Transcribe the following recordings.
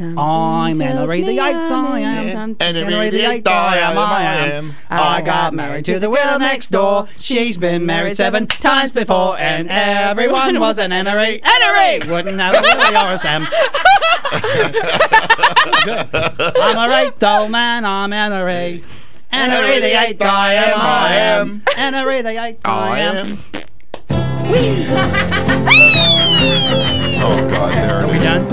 I'm Henry the Eighth, I am. Henry the Eighth, I am. I got married to the widow next door. She's been married 7 times before, and everyone was an Henry. Henry! Wouldn't have a Willie or a Sam. I'm a right old man, I'm Henry. Henry the Eighth, I am. Henry the Eighth, I am. Oh, God, there Are we done?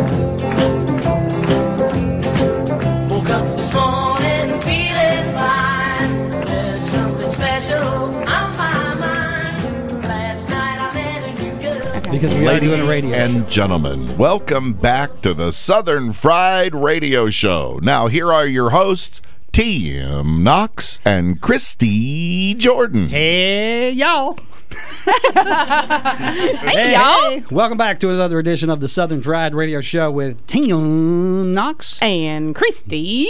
Woke up this morning feeling fine. There's something special on my mind. Last night I met a new girl. Because we are doing a radio and show. gentlemen, welcome back to the Southern Fried Radio Show. Now, here are your hosts, T.M. Knox and Christy Jordan. Hey, y'all. Hey, y'all. Welcome back to another edition of the Southern Fried Radio Show with T.M. Knox And Christy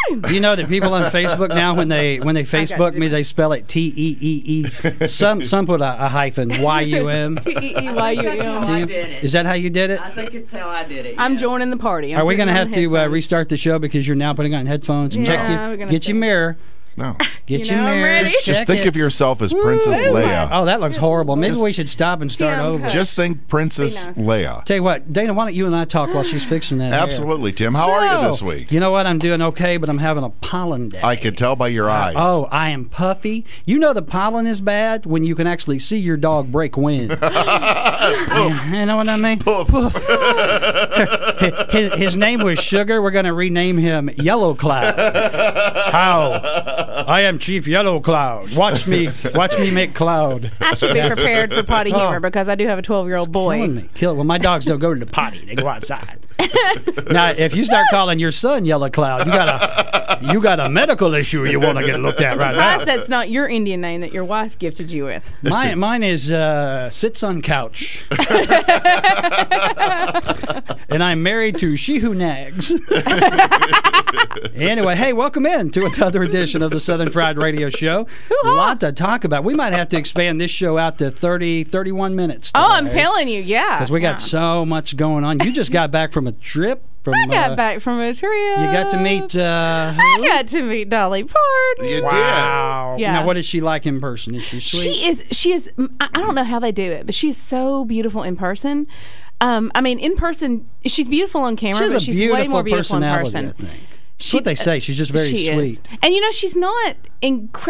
Jordan. You know that people on Facebook now, when they Facebook me, they spell it T-E-E-E. Some put a hyphen, Y-U-M. T-E-E-Y-U-M. I did it. Is that how you did it? I think it's how I did it. I'm yeah. joining the party. Are we going to have to restart the show because you're now putting on headphones and Yeah, we're gonna get your mirror? No. Get You your know, I'm mirror. ready. Just Check think it. of yourself as Princess Leia. Oh, that looks horrible. Maybe Just- we should stop and start Yeah, over. okay. Just think Princess Be nice. Leia. Tell you what, Dana, why don't you and I talk while she's fixing that hair? Absolutely, Tim. How are you this week? You know what? I'm doing okay, but I'm having a pollen day. I could tell by your eyes. Oh, I am puffy. You know the pollen is bad when you can actually see your dog break wind. You know what I mean? Poof. His name was Sugar. We're going to rename him Yellow Cloud. How? I am Chief Yellow Cloud. Watch me make cloud. I should be prepared for potty humor because I do have a 12-year-old Killing boy. me. Well, my dogs don't go to the potty. They go outside. Now, if you start calling your son Yellow Cloud, you got a medical issue you want to get looked at right Surprised now. that's not your Indian name that your wife gifted you with. Mine is sits on couch. And I'm married to she who nags. Anyway, hey, welcome in to another edition of the Southern Fried Radio Show. A lot to talk about. We might have to expand this show out to 31 minutes. Oh, I'm today, telling you, yeah. because we got so much going on. You just got back from a trip. I got back from a trip. You got to meet. I got to meet Dolly Parton. You Wow. Yeah. Now, what is she like in person? Is she sweet? She is. I don't know how they do it, but she's so beautiful in person. I mean, in person, she's beautiful on camera, She has but a she's beautiful way more beautiful in personality, person. I think. That's what they say. She's just very she sweet. Is. And you know, she's not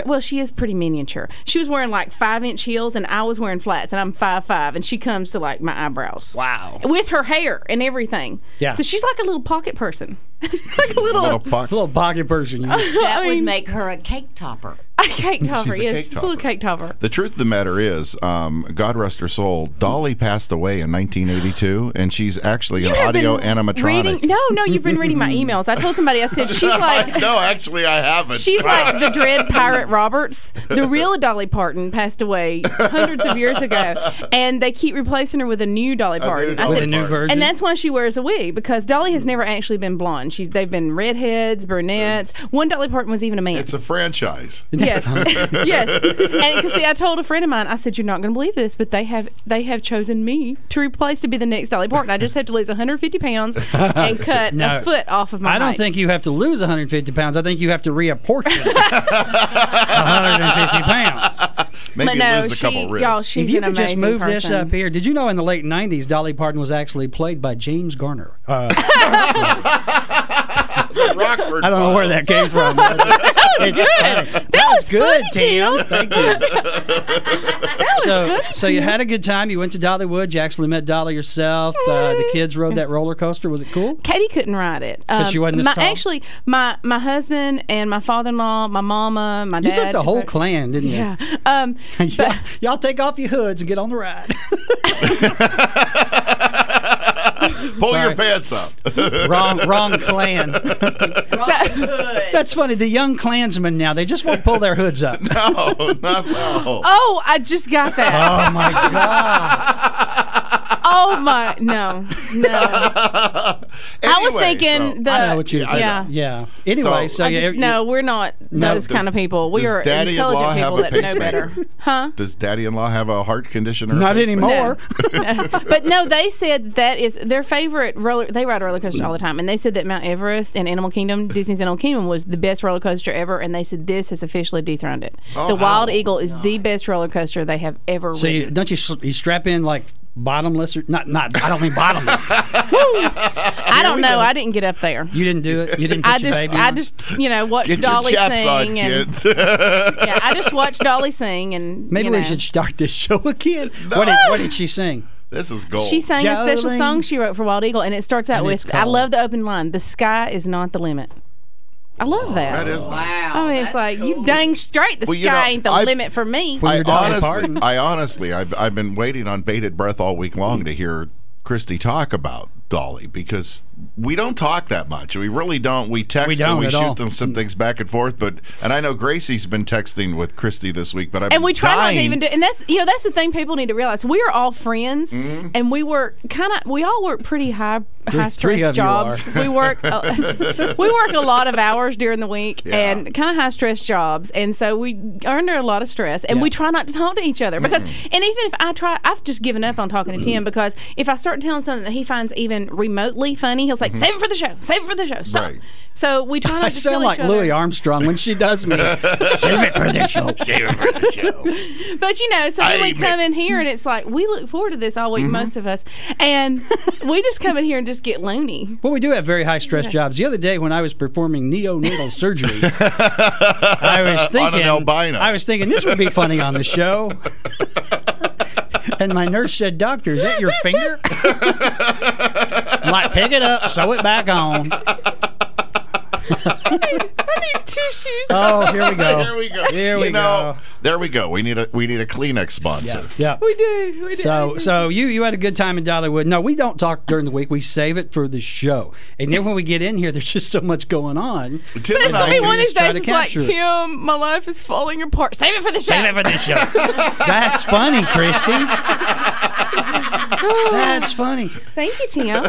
well, she is pretty miniature. She was wearing like 5-inch heels, and I was wearing flats, and I'm 5'5", and she comes to like my eyebrows. Wow. With her hair and everything. Yeah. So she's like a little pocket person. Like a little Little pocket person. You That I would mean- make her a cake topper. a cake topper. She's a Yes, cake she's a little topper. cake topper. The truth of the matter is, God rest her soul, Dolly passed away in 1982, and she's actually an You have audio been animatronic. No, you've been reading my emails. I told somebody, I said, she's like... No, actually, I haven't. She's like the Dread Pirate Roberts. The real Dolly Parton passed away hundreds of years ago, and they keep replacing her with a new Dolly Parton. I With said, a new version. and that's why she wears a wig, because Dolly has never actually been blonde. They've been redheads, brunettes. One Dolly Parton was even a man. It's a franchise. Yes, yes. And because see, I told a friend of mine, I said, "You're not going to believe this, but they have chosen me to replace to be the next Dolly Parton. I just have to lose 150 pounds and cut No, a foot off of my I don't height." think you have to lose 150 pounds. I think you have to reapportion 150 pounds. Maybe But no, lose a couple ribs. y'all, she's If you an could just amazing move this person. up here. Did you know in the late 90s, Dolly Parton was actually played by James Garner? Rockford I don't know where that came from. That was good, Tim. Thank you. So you had a good time. You went to Dollywood. You actually met Dolly yourself. The kids rode that roller coaster. Was it cool? Katie couldn't ride it. 'Cause she wasn't this tall? Actually, my husband and my father-in-law, my mama, my You dad. took the whole clan, didn't you? Yeah. Y'all take off your hoods and get on the ride. Pull Sorry. your pants up. wrong clan. So, That's funny. The young Klansmen now, they just won't pull their hoods up. No, not no. oh, I just got that. Oh, my God. Oh my, no. Anyway, I was thinking so. the. I know what you. Yeah. Yeah. Anyway, so, No, we're not those kind of people. We are intelligent people that know better. Huh? Does Daddy-in-law have a heart condition or not a pacemaker? anymore. But no, they said that is their favorite roller. They ride a roller coaster all the time, and they said that Mount Everest and Animal Kingdom, Disney's Animal Kingdom, was the best roller coaster ever, and they said this has officially dethroned it. The Wild Eagle is the best roller coaster they have ever ridden. Don't you strap in like bottomless or not? I don't mean bottomless. I don't know. I didn't get up there. You didn't do it. You didn't put your baby on? I just watched Get Dolly your chaps sing on, and kids. yeah, I just watched Dolly sing and Maybe we should start this show again. No. What did she sing? This is gold. She sang a special Jolene. song she wrote for Wild Eagle, and it starts out And with, it's I called- love the open line, the sky is not the limit. I love that. That is nice. Wow. I mean, it's that's like, you cool. dang straight, the Well, you sky know, ain't the limit for me. When you're Dolly Parton. I honestly, I've been waiting on bated breath all week long to hear Christy talk about Dolly, because we don't talk that much. We really don't. We text and we shoot them some things back and forth. And I know Gracie's been texting with Christy this week, but And we try not to even do. And that's the thing people need to realize. We are all friends, and we all work pretty high Three stress of you jobs. We work a lot of hours during the week, and kind of high stress jobs, and so we are under a lot of stress, and we try not to talk to each other because. And even if I try, I've just given up on talking to Tim because if I start telling something that he finds even remotely funny, he'll say, "Save it for the show. Save it for the show. Stop." Right. So we try not I to sound tell like each other. Louis Armstrong when she does me. Save it for the show. Save it for the show. But so then we come in here and it's like we look forward to this all week, most of us, and we just come in here and just get loony. Well, we do have very high stress jobs. The other day when I was performing neonatal surgery, I was thinking this would be funny on the show. And my nurse said, "Doctor, is that your finger?" I'm like, pick it up, sew it back on. I need tissues. Oh, here we go. Here we go. Here we go. There we go. We need a Kleenex sponsor. Yeah. We do. So you had a good time in Dollywood. No, we don't talk during the week. We save it for the show. And then when we get in here, there's just so much going on. Tim But it's and gonna I be one of these try days. to It's like, capture it. Tim, my life is falling apart. Save it for the show. Save it for the show. That's funny, Christy. That's funny. Thank you, Tim.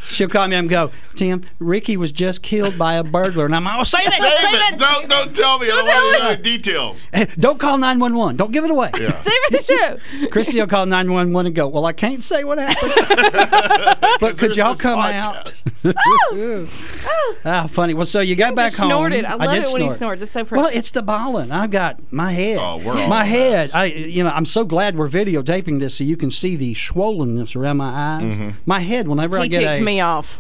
She'll call me and go, "Tim, Ricky was just killed by a burglar." And I'm like, "Oh, say that. Save it. Don't tell me. I don't want to know details. Hey, don't call 911. Don't give it away." Yeah. Save it for the show. Christy will call 911 and go, "Well, I can't say what happened, but could y'all come out?" Ah, funny. Well, so you got back Just home. snorted. I love did it when he snort. snorts. It's so precious. Well, it's the balling. I've got my head. Oh, we're all my a head. mess. I'm so glad we're videotaping this so you can see the swollenness around my eyes. My head. Whenever I he get ticked me off.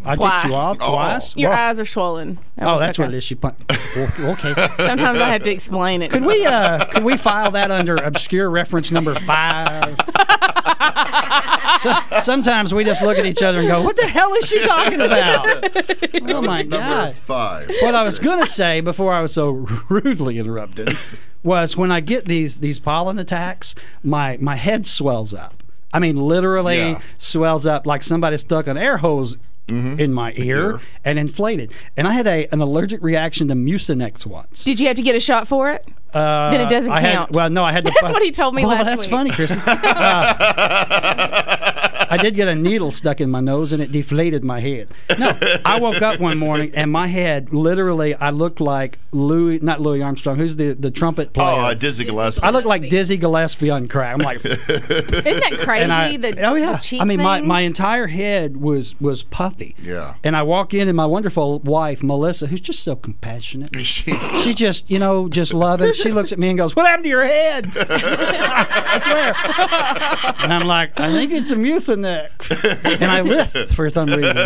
I twice. ticked you off Oh. twice. Your Well, eyes are swollen. Oh, that's what it is. She okay. Sometimes I have to explain it. Could we file that under obscure reference number 5? Sometimes we just look at each other and go, "What the hell is she talking about?" Oh my Number God. 5. What I was going to say before I was so rudely interrupted was when I get these pollen attacks, my head swells up. I mean, literally swells up like somebody stuck an air hose in my ear and inflated. And I had an allergic reaction to Mucinex once. Did you have to get a shot for it? Then it doesn't count. No, I had to. That's what he told me last that's week. funny, Christy. I did get a needle stuck in my nose and it deflated my head. No, I woke up one morning and my head, literally, I looked like not Louis Armstrong. Who's the trumpet player? Oh, Dizzy Gillespie. I looked like Dizzy Gillespie on crack. I'm like, Isn't that crazy? The cheap I mean, my things? entire head was puffy. Yeah. And I walk in and my wonderful wife, Melissa, who's just so compassionate. She just, just loving. She looks at me and goes, "What happened to your head?" I swear. And I'm like, "I think it's a Mucinex." And I lift for some reason.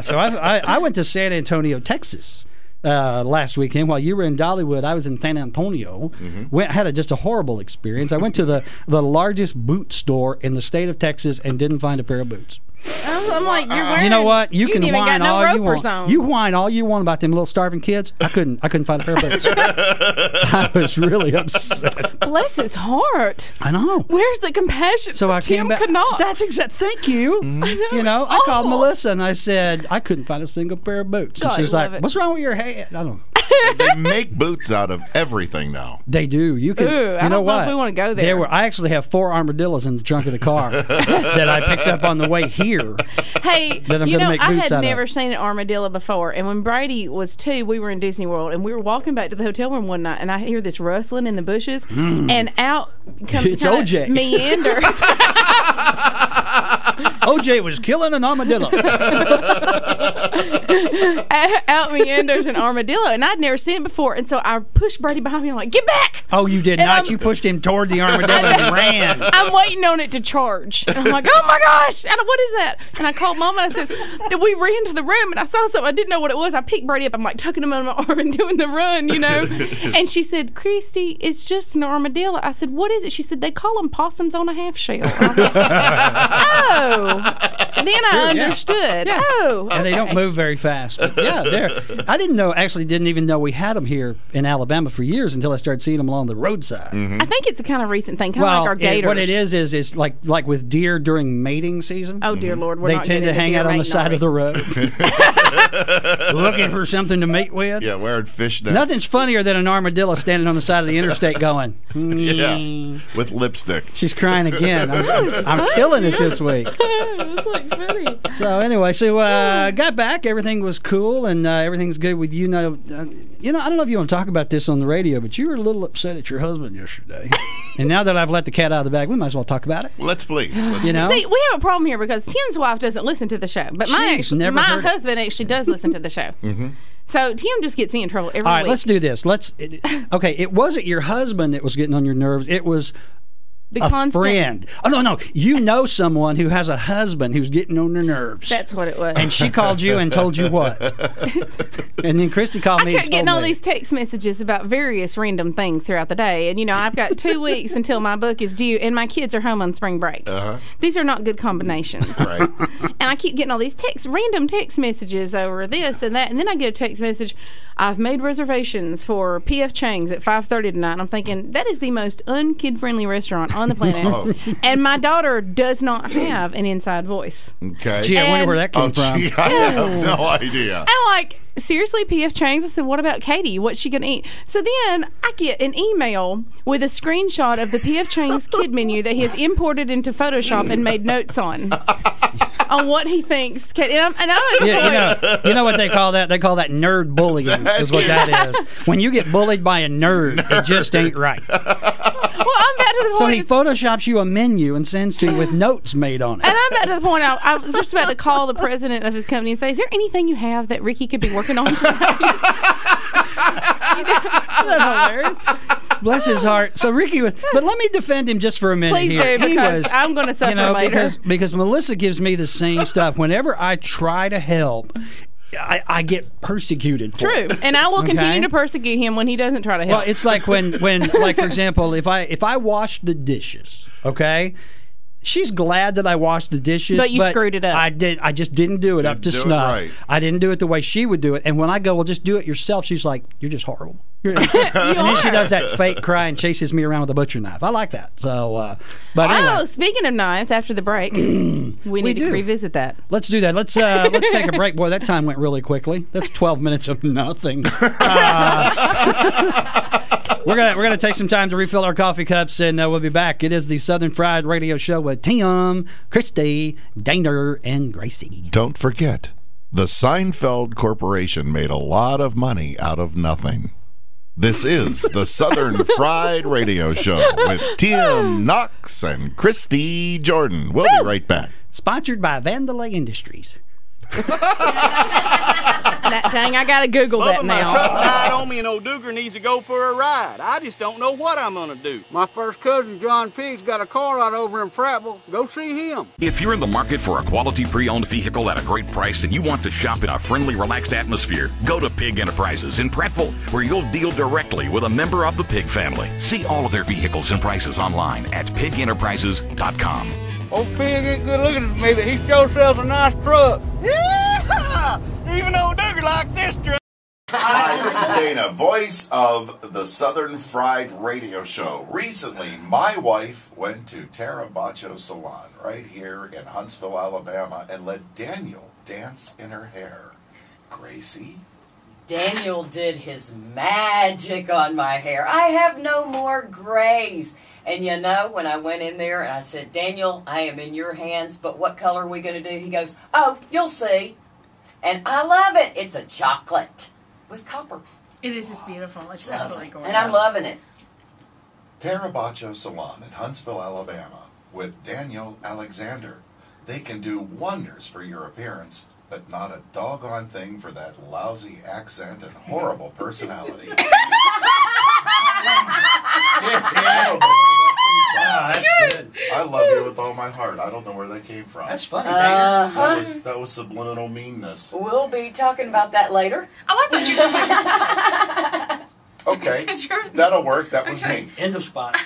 So I went to San Antonio, Texas. Last weekend while you were in Dollywood, I was in San Antonio. Had just a horrible experience. I went to the largest boot store in the state of Texas and didn't find a pair of boots. I'm like, you're wearing. You know what? You can even whine got no all you ropers want. on. You whine all you want about them little starving kids. I couldn't find a pair of boots. I was really upset. Bless his heart. I know. Where's the compassion So for I came Tim back. Knox? That's exact. Thank you. I called Melissa and I said I couldn't find a single pair of boots. And God, she's I like, love it. "What's wrong with your head?" I don't know. They make boots out of everything now. They do. You can. Ooh, I you don't know know what? if we wanna go there. I actually have 4 armadillos in the trunk of the car that I picked up on the way here. fear. Hey, that I'm going to make I boots had out never of. seen an armadillo before, and when Brady was 2, we were in Disney World, and we were walking back to the hotel room one night, and I hear this rustling in the bushes, and out comes It's OJ. meanders. OJ was killing an armadillo. Out meanders an armadillo, and I'd never seen it before, and so I pushed Brady behind me. I'm like, get back! Oh, you did And not. You pushed him toward the armadillo and ran. I'm waiting on it to charge. And I'm like, oh my gosh, what is that? And I called Mom and I said, that we ran to the room and I saw something. I didn't know what it was. I picked Brady up. I'm like tucking him under my arm and doing the run, And she said, Christy, it's just an armadillo. I said, what is it? She said, they call them possums on a half shell. I was like, oh. And then I understood. Yeah. Oh. And they don't move very fast. But yeah, I didn't even know we had them here in Alabama for years until I started seeing them along the roadside. I think it's a kind of recent thing, kind of like our gators. What it is like with deer during mating season. Oh, dear Lord. They tend to hang out on the side of the road looking for something to mate with. Yeah, wearing fishnets. Nothing's funnier than an armadillo standing on the side of the interstate going, yeah, with lipstick. She's crying again. I'm killing it this week. It's like funny. So anyway, got back. Everything was cool, and everything's good with you. Now, I don't know if you want to talk about this on the radio, but you were a little upset at your husband yesterday. And now that I've let the cat out of the bag, we might as well talk about it. Let's please. See, we have a problem here because Tim's wife doesn't listen to the show, but my husband actually does listen to the show. Mm-hmm. So Tim just gets me in trouble every week. All right, let's do this. Okay, it wasn't your husband that was getting on your nerves. It was friend. Oh, no. You know someone who has a husband who's getting on their nerves. That's what it was. And she called you and told you what? And then Christy called me and told me. I kept getting all these text messages about various random things throughout the day. And, I've got 2 weeks until my book is due, and my kids are home on spring break. Uh-huh. These are not good combinations. Right. And I keep getting all these random text messages over this and that. And then I get a text message, I've made reservations for P.F. Chang's at 5:30 tonight. And I'm thinking, that is the most un-kid-friendly restaurant on the planet. Oh. And my daughter does not have an inside voice. Okay. Gee, I wonder where that came from. I have no idea. And I'm like, seriously, P.F. Chang's? I said, what about Katie? What's she going to eat? So then I get an email with a screenshot of the P.F. Chang's kid menu that he has imported into Photoshop and made notes on what he thinks. You know what they call that? They call that nerd bullying is what that is. When you get bullied by a nerd, it just ain't right. Well, I'm back to the point. So he photoshops you a menu and sends to you with notes made on it. And I'm back to the point. I was just about to call the president of his company and say, is there anything you have that Ricky could be working on today? That's hilarious. Bless his heart. So Ricky was, but let me defend him just for a minute. Please do, because I'm going to suffer later. Because Melissa gives me the same stuff. Whenever I try to help, I get persecuted for it. And I will continue to persecute him when he doesn't try to help. Well, it's like when like, for example, if I wash the dishes, okay? She's glad that I washed the dishes, but you screwed it up. I just didn't do it up to snuff. Right. I didn't do it the way she would do it. And when I go, well, just do it yourself, she's like, you're just horrible. And then she does that fake cry and chases me around with a butcher knife. I like that. So, but anyway. Speaking of knives, after the break, we need to revisit that. Let's do that. Let's take a break. Boy, that time went really quickly. That's 12 minutes of nothing. We're gonna take some time to refill our coffee cups, and we'll be back. It is the Southern Fried Radio Show with Tim, Christy, Dana, and Gracie. Don't forget, the Seinfeld Corporation made a lot of money out of nothing. This is the Southern Fried Radio Show with Tim, Knox, and Christy Jordan. We'll be right back. Sponsored by Vandalay Industries. Dang, I gotta Google that now. My truck died on me and old Duger needs to go for a ride. I just don't know what I'm gonna do. My first cousin, John Pig's got a car lot over in Prattville. Go see him. If you're in the market for a quality pre-owned vehicle at a great price and you want to shop in a friendly, relaxed atmosphere, go to Pig Enterprises in Prattville, where you'll deal directly with a member of the Pig family. See all of their vehicles and prices online at pigenterprises.com. Old Pig ain't good looking at me, but he sure sells a nice truck. Yeah! Even old Duger likes this truck. Hi, this is Dana, voice of the Southern Fried Radio Show. Recently, my wife went to Tara Bacho Salon right here in Huntsville, Alabama, and let Daniel dance in her hair. Gracie, Daniel did his magic on my hair. I have no more grays. And you know, when I went in there and I said, Daniel, I am in your hands, but what color are we going to do? He goes, oh, you'll see. And I love it. It's a chocolate with copper. It is. It's beautiful. It's absolutely gorgeous. And I'm loving it. Tarabacho Salon in Huntsville, Alabama, with Daniel Alexander. They can do wonders for your appearance, but not a doggone thing for that lousy accent and horrible personality. That's good. I love you with all my heart. I don't know where that came from. That's funny, That was subliminal meanness. We'll be talking about that later. Oh, I thought you were Okay, that'll work. That was me. End of spot.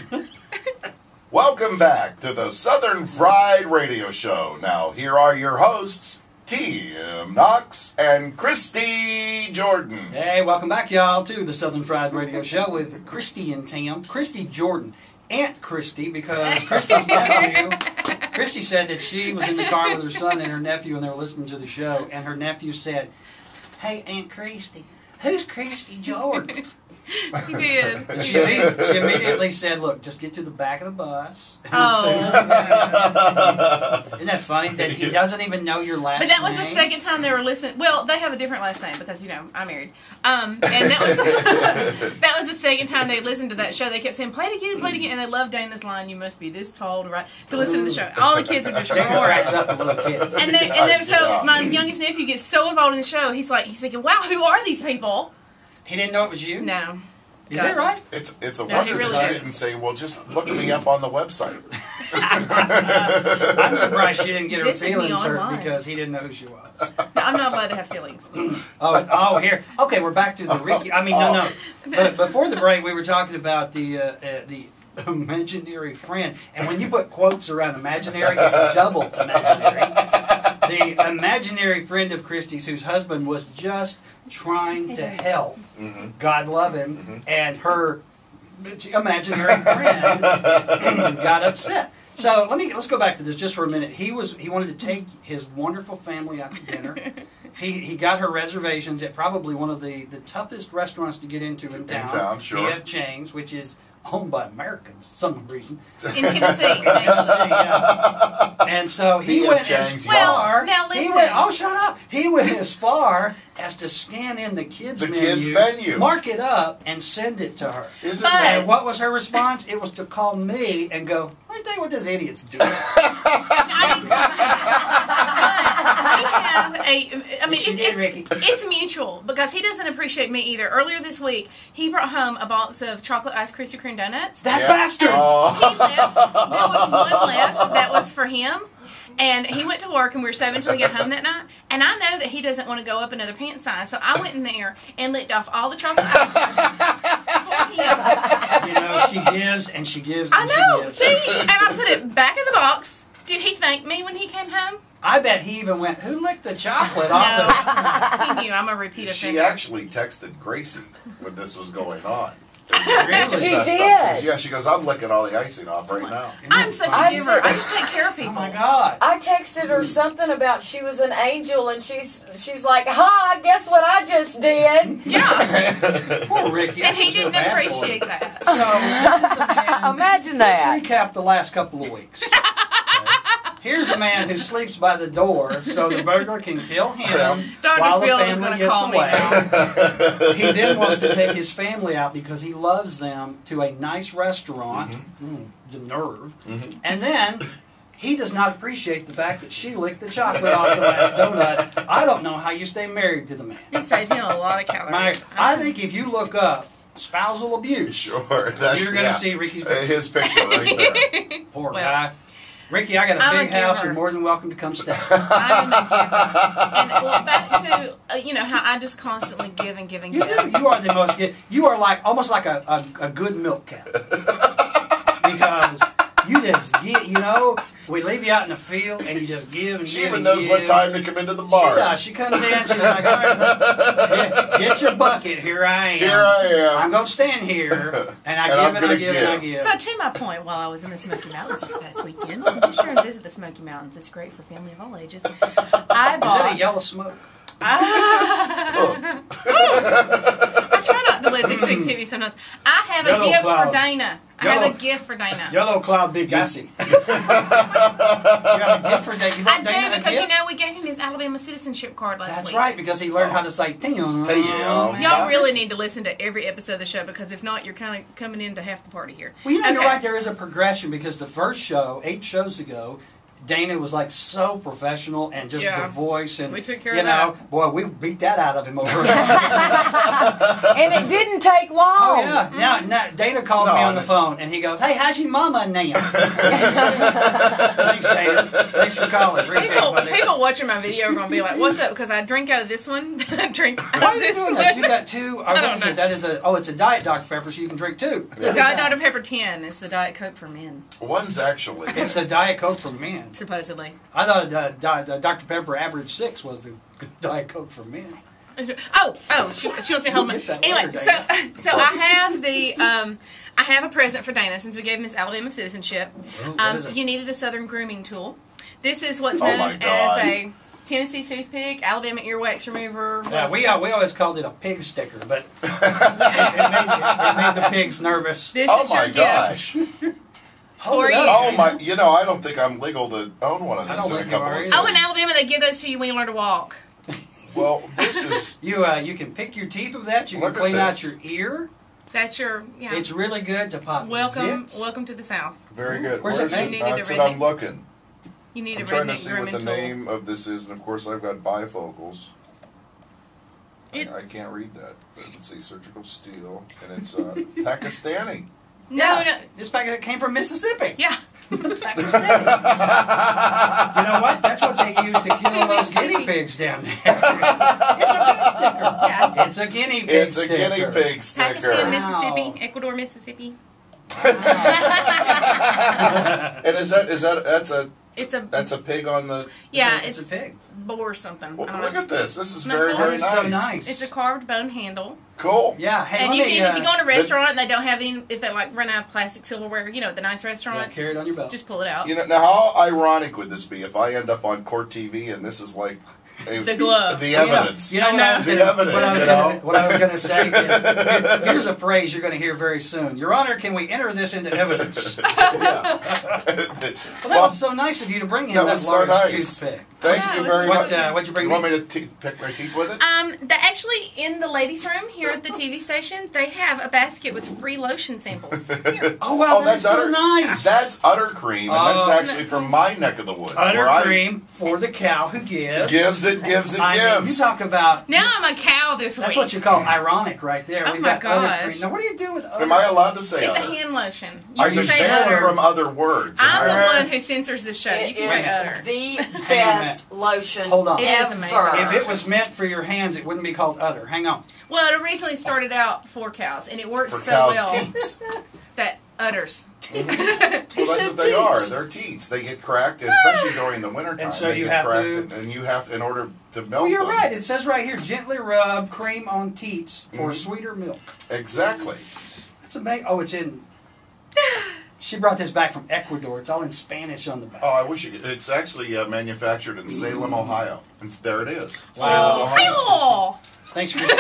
Welcome back to the Southern Fried Radio Show. Now, here are your hosts, Tim Knox and Christy Jordan. Hey, welcome back, y'all, to the Southern Fried Radio Show with Christy and Tim. Christy Jordan. Aunt Christy, because Christy's nephew. Christy said that she was in the car with her son and her nephew, and they were listening to the show, and her nephew said, "Hey, Aunt Christy, who's Christy Jordan?" He did. And she immediately said, "Look, just get to the back of the bus." Oh. Isn't that funny that he doesn't even know your last name? But that was the second time they were listening. Well, they have a different last name because, you know, I'm married. And that was the second time they listened to that show. They kept saying, play it again. And they loved Dana's line, you must be this tall to listen to the show. All the kids are just roaring. Up the little kids. So my youngest nephew gets so involved in the show, he's thinking, wow, who are these people? He didn't know it was you? No. Is that right? It's a No, wonder he really she did. didn't say, well, just look me up on the website. I'm surprised she didn't get her Visit me feelings hurt online. because he didn't know who she was. No, I'm not allowed to have feelings. Oh, here. Okay, we're back to the Ricky. I mean, no. But before the break, we were talking about the imaginary friend. And when you put quotes around imaginary, it's double imaginary. The imaginary friend of Christy's, whose husband was just trying to help, God love him, and her imaginary friend got upset. So let's go back to this just for a minute. He wanted to take his wonderful family out to dinner. He got her reservations at probably one of the toughest restaurants to get into in town. Sure. PF Chang's, which is owned by Americans for some reason. In Tennessee. Yeah. And so he went as far. Now listen. He went as far as to scan in the kids menu, mark it up, and send it to her. And what was her response? It was to call me and go, "Let me tell you what this idiot's doing." It's mutual because he doesn't appreciate me either. Earlier this week, he brought home a box of chocolate ice Krispy Kreme donuts. That bastard! He left. There was one left that was for him. And he went to work, and we were 7 until he got home that night. And I know that he doesn't want to go up another pant size, so I went in there and licked off all the chocolate ice for him. You know, she gives and she gives and I know. she gives. See, and I put it back in the box. Did he thank me when he came home? I bet he even went, "Who licked the chocolate off No, he knew. I'm a repeat offender. She actually texted Gracie when this was going on. Really? She did. Yeah, she goes, "I'm licking all the icing off right now." I'm such a giver. I just take care of people. Oh my God! I texted her something about she was an angel, and she's like, "Ha! Guess what I just did?" Yeah. Poor Ricky. And he didn't appreciate that. So this is a man. Imagine that. Let's recap the last couple of weeks. Here's a man who sleeps by the door so the burglar can kill him while the family gets away. He then wants to take his family out because he loves them to a nice restaurant. The nerve. And then he does not appreciate the fact that she licked the chocolate off the last donut. I don't know how you stay married to the man. He saved him a lot of calories. I think if you look up spousal abuse, Sure, you're going to see Ricky's picture. His picture right there. Poor guy. Ricky, I got a big house. You're more than welcome to come stay. I'm a giver. And back to, how I just constantly give and give and give. You do. You are the most good. You are almost like a good milk cow. Because you just get, we leave you out in the field and you just give and She give even and knows give. what time to come into the bar. She does. She comes in, she's like, "All right, get your bucket. Here I am. Here I am. I'm going to stand here." And I And give and I give and I give. So to my point, while I was in the Smoky Mountains this past weekend, be sure and visit the Smoky Mountains. It's great for family of all ages. I bought... Is that a yellow smoke? I try not to let these things hit me sometimes. I have a gift for Dana. I have a gift for Dana. Yellow Cloud Big Gassy. You have a gift for Dana? I do, because you know we gave him his Alabama citizenship card last week. That's right, because he learned how to say Y'all really need to listen to every episode of the show, because if not, you're kind of coming into half the party here. Well, you know, you're right. There is a progression, because the first show, 8 shows ago, Dana was like so professional and just the voice, and we took care of that. Boy, we beat that out of him over. And it didn't take long. Oh yeah. Now Dana calls me on the phone and he goes, "Hey, how's your mama now?" Thanks, Dana. Thanks for calling. People watching my video are gonna be like, "What's up?" Because I drink out of this one. I drink out Why of are you this doing one. that? You got 2. I don't know. That is it's a Diet Dr. Pepper, so you can drink 2. The Diet Dr. Pepper 10 is the Diet Coke for men. One's actually. It's the Diet Coke for men. Supposedly. I thought Dr. Pepper Average 6 was the Diet Coke for men. She wants to help me. Anyway, so I have I have a present for Dana since we gave him his Alabama citizenship. He needed a Southern grooming tool. This is what's known as a Tennessee toothpick, Alabama earwax remover. Yeah, we always called it a pig sticker, but it made the pigs nervous. This is your gosh. gift. For you. Oh my! You know, I don't think I'm legal to own one of these in a couple of states. Oh, in Alabama, they give those to you when you learn to walk. Well, this is you can pick your teeth with that. You can clean out your ear. That's your It's really good to pop. Welcome zits. to the South. Very good. Where's it made? That's what I'm looking. You need I'm trying to see what the name of this is, and of course I've got bifocals. I can't read that. Let's see, surgical steel, and it's Pakistani. No. This packet came from Mississippi. Yeah. Pakistani. You know what? That's what they use to kill those guinea pigs down there. It's a pig sticker. Yeah. It's a guinea pig sticker. It's a guinea pig sticker. Pakistan, Mississippi, Ecuador, Mississippi. And that's a pig on the... Yeah, it's a pig. Boar or something. Well, look at this. This is very nice. So nice. It's a carved bone handle. Cool. Yeah. Hey, and if you go in a restaurant and they don't have any, if they run out of plastic silverware, the nice restaurants, carry it on your belt. Just pull it out. Now how ironic would this be if I end up on court TV and this is like the glove, the evidence. What I was going to say is, here's a phrase you're going to hear very soon. Your Honor, can we enter this into evidence? Well, that was so nice of you to bring in that large toothpick. Thank you very much. What'd you bring? You want me to pick my teeth with it? Actually, in the ladies' room here at the TV station, they have a basket with free lotion samples. Here. Oh wow, that's so nice. That's Udder Cream, and that's actually from my neck of the woods. Udder Cream for the cow who gives. Gives. Mean, you talk about... Now I'm a cow this week. That's what you call ironic right there. Oh my gosh. Now what do you do with udder? Am I allowed to say It's udder? a hand lotion. Are you banned from other words? I'm the one who censors this show. You can say udder. The best lotion Hold on. It is amazing. If it was meant for your hands, it wouldn't be called udder. Hang on. Well, it originally started out for cows, and it works for so cows' well teats. that udders. Well, that's what they are. They're teats. They get cracked, especially during the wintertime. And so they you get have cracked, and you have, in order to milk Well, you're them. right. It says right here, gently rub cream on teats for sweeter milk. Exactly. That's amazing. Oh, it's in... She brought this back from Ecuador. It's all in Spanish on the back. Oh, I wish you could. It's actually manufactured in Salem, Ohio. And there it is. Wow. Salem, Ohio. Thanks, Christy.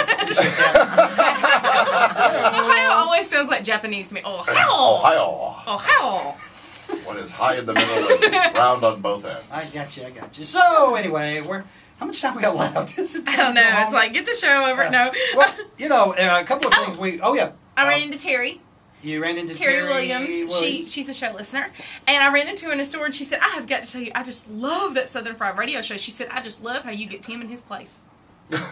Ohio always sounds like Japanese to me. Ohio. What is high in the middle and round on both ends? I got you. So, anyway, how much time we got left? Is it I don't know. It's like, get the show over. No. Well, a couple of things I ran into Terry. You ran into Terry Williams. She's a show listener. And I ran into her in a store, and she said, I have got to tell you, I just love that Southern Fried Radio show. She said, I just love how you get Tim in his place. What?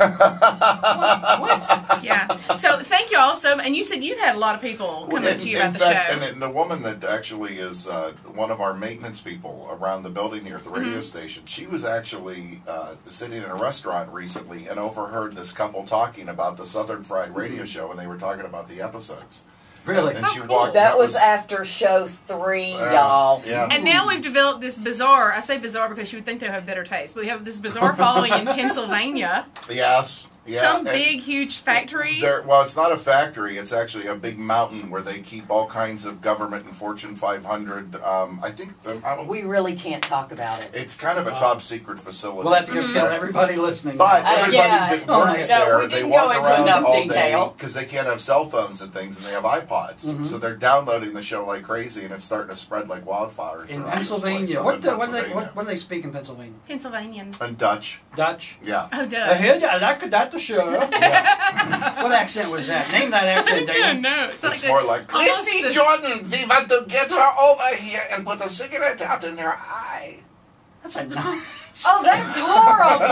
Yeah. So thank you all so much. And you said you've had a lot of people come up to you about the show. And the woman that actually is one of our maintenance people around the building here at the radio station, she was actually sitting in a restaurant recently and overheard this couple talking about the Southern Fried Radio show, and they were talking about the episodes. Really? And she cool. walked. That was after show 3, y'all. Yeah. And now we've developed this bizarre, I say bizarre because you would think they have better taste, but we have this bizarre following in Pennsylvania. Yes. Some big, huge factory. Well, it's not a factory. It's actually a big mountain where they keep all kinds of government and Fortune 500. I think we really can't talk about it. It's kind of a top secret facility. We'll have to go tell everybody listening. But everybody that works there, we they didn't walk go into around enough all detail. day because they can't have cell phones and things, and they have iPods. So they're downloading the show like crazy, and it's starting to spread like wildfire. In Pennsylvania, what do they speak in Pennsylvania? Pennsylvanian. And Dutch. Dutch. Yeah. Oh, Dutch. I like that to show. What accent was that? Name that accent, Dana. I don't know. It's more like Christy Jordan. We want to get her over here and put a cigarette out in her eye. That's a nice. Oh, that's horrible.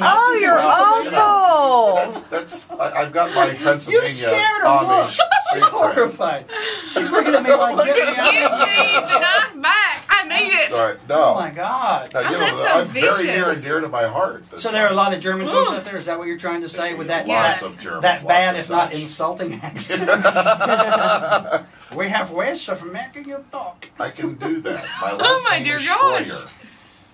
Oh, you're awful. That's. I've got my Pennsylvania. You scared her. Amish Look, she's secret. horrified. She's looking at me like, get me out. Give me the knife back. I need it. Sorry, no. Oh my God. No, that's so I'm vicious. very near and dear to my heart. So there are a lot of German folks out there? Is that what you're trying to say with that? Lots of Germans. That bad, if not Dutch. insulting accent. We have ways of making you talk. I can do that. My last my name dear is gosh. Schroyer.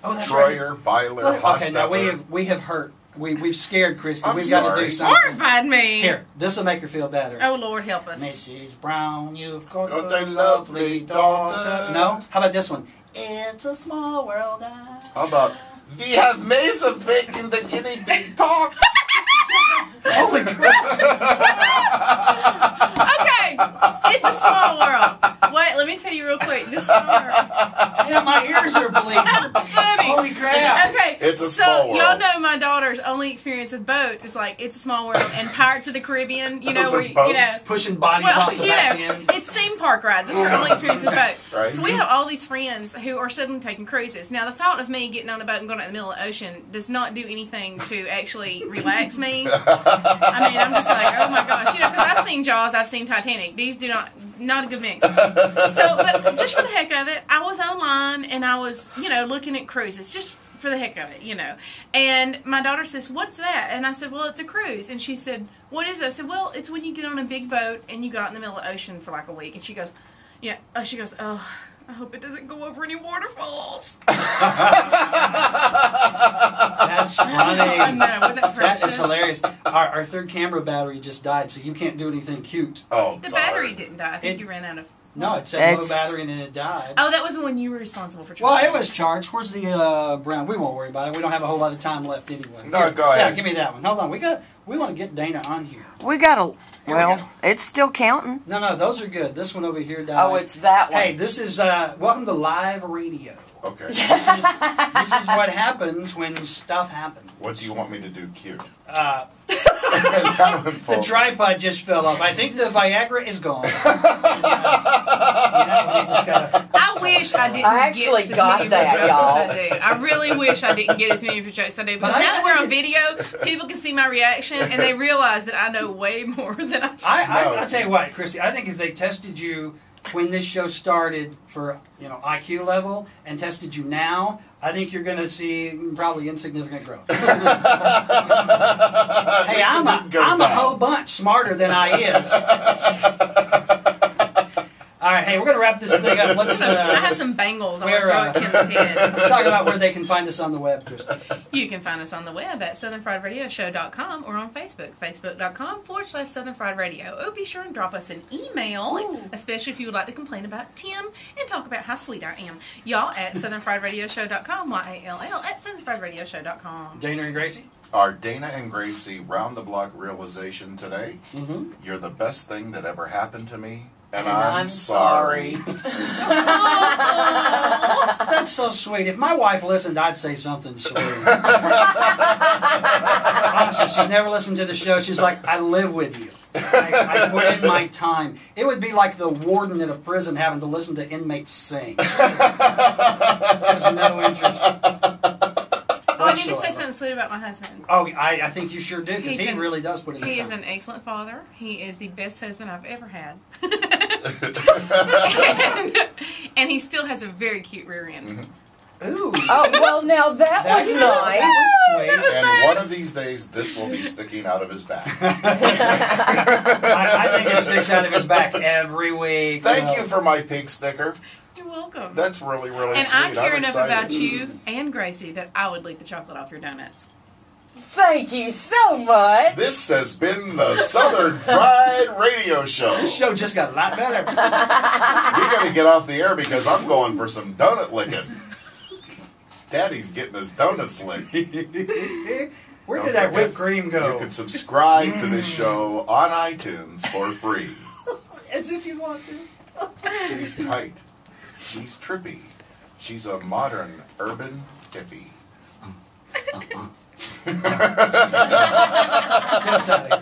Oh, that's Schroyer, Byler, Okay, now Hostetler. we have hurt. We've scared Christy. I'm We've got to sorry. do something. Horrified me. Here, this will make her feel better. Oh, Lord, help us. Mrs. Brown, you've got Got a a lovely daughter. No? How about this one? It's a small world. How about we have maize of bacon, the guinea pig talk? Holy crap! Okay, it's a small world. Wait, let me tell you real quick. This summer. Yeah, my ears are bleeding. Funny. Holy crap! Okay, It's a small world. y'all know my daughter's only experience with boats is like It's a Small World and Pirates of the Caribbean. You know Those where are you boats? know. Pushing bodies Well, off the you back know, end. it's theme park rides. That's her only experience with boats. Right. So we have all these friends who are suddenly taking cruises. Now, the thought of me getting on a boat and going out in the middle of the ocean does not do anything to actually relax me. I mean, I'm just like, oh my gosh, because I've seen Jaws, I've seen Titanic. These do not a good mix. So, but just for the heck of it, I was online and I was, looking at cruises just for the heck of it, And my daughter says, "What's that?" And I said, "Well, it's a cruise." And she said, "What is it?" I said, "Well, it's when you get on a big boat and you go out in the middle of the ocean for like a week." And she goes, "Yeah." She goes, "Oh, I hope it doesn't go over any waterfalls." That's funny. I know, wasn't that That is precious? hilarious. Our third camera battery just died, so you can't do anything cute. Oh, The darn. battery didn't die. I think you ran out of. No, it said low It's- battery and then it died. Oh, that was the one you were responsible for. Well, charging. it was charged. Where's the brown? We won't worry about it. We don't have a whole lot of time left anyway. No, Here. go ahead. Yeah, give me that one. Hold on. We want to get Dana on here. We got a. Here we go. Well, it's still counting. No, those are good. This one over here died. Oh, it's that one. Hey, this is welcome to live radio. Okay. This is what happens when stuff happens. What do you want me to do cute? The tripod just fell off. I think the Viagra is gone. I wish I didn't. I actually get as got many that, jokes y'all. as I do. I really wish I didn't get as many jokes as I do. Because But now I that we're think on video, people can see my reaction and they realize that I know way more than I should. I'll tell you what, Christy. I think if they tested you when this show started for IQ level and tested you now, I think you're going to see probably insignificant growth. Hey, I'm a whole bunch smarter than I is. All right, hey, we're going to wrap this thing up. Let's. I have some bangles I want to throw at Tim's head. Let's talk about where they can find us on the web, Christy. You can find us on the web at southernfriedradioshow.com or on Facebook, facebook.com/Southern Fried Radio. Oh, be sure and drop us an email, especially if you would like to complain about Tim and talk about how sweet I am. Y'all at southernfriedradioshow.com, YALL at southernfriedradioshow.com. Dana and Gracie? Our Dana and Gracie round-the-block realization today. Mm-hmm. You're the best thing that ever happened to me. And I'm sorry. That's so sweet. If my wife listened, I'd say something sweet. Honestly, she's never listened to the show. She's like, I live with you. I put in my time. It would be like the warden at a prison having to listen to inmates sing. There's no interest. Oh, I need to say something sweet about my husband. Oh, I think you sure do, because he really does put in the time. He is an excellent father. He is the best husband I've ever had. and he still has a very cute rear end. Mm-hmm. Ooh. Oh, well, now that was nice. That was sweet. And one of these days, this will be sticking out of his back. I think it sticks out of his back every week. Thank you for my pig sticker. You're welcome. That's really, really and sweet. I care enough excited. about you and Gracie that I would lick the chocolate off your donuts. Thank you so much. This has been the Southern Fried Radio Show. This show just got a lot better. We got to get off the air because I'm going for some donut licking. Daddy's getting his donuts licked. Where did that whipped cream go? You can subscribe to this show on iTunes for free. As if you want to. She's tight. She's trippy. She's a modern urban hippie. Get us out of here.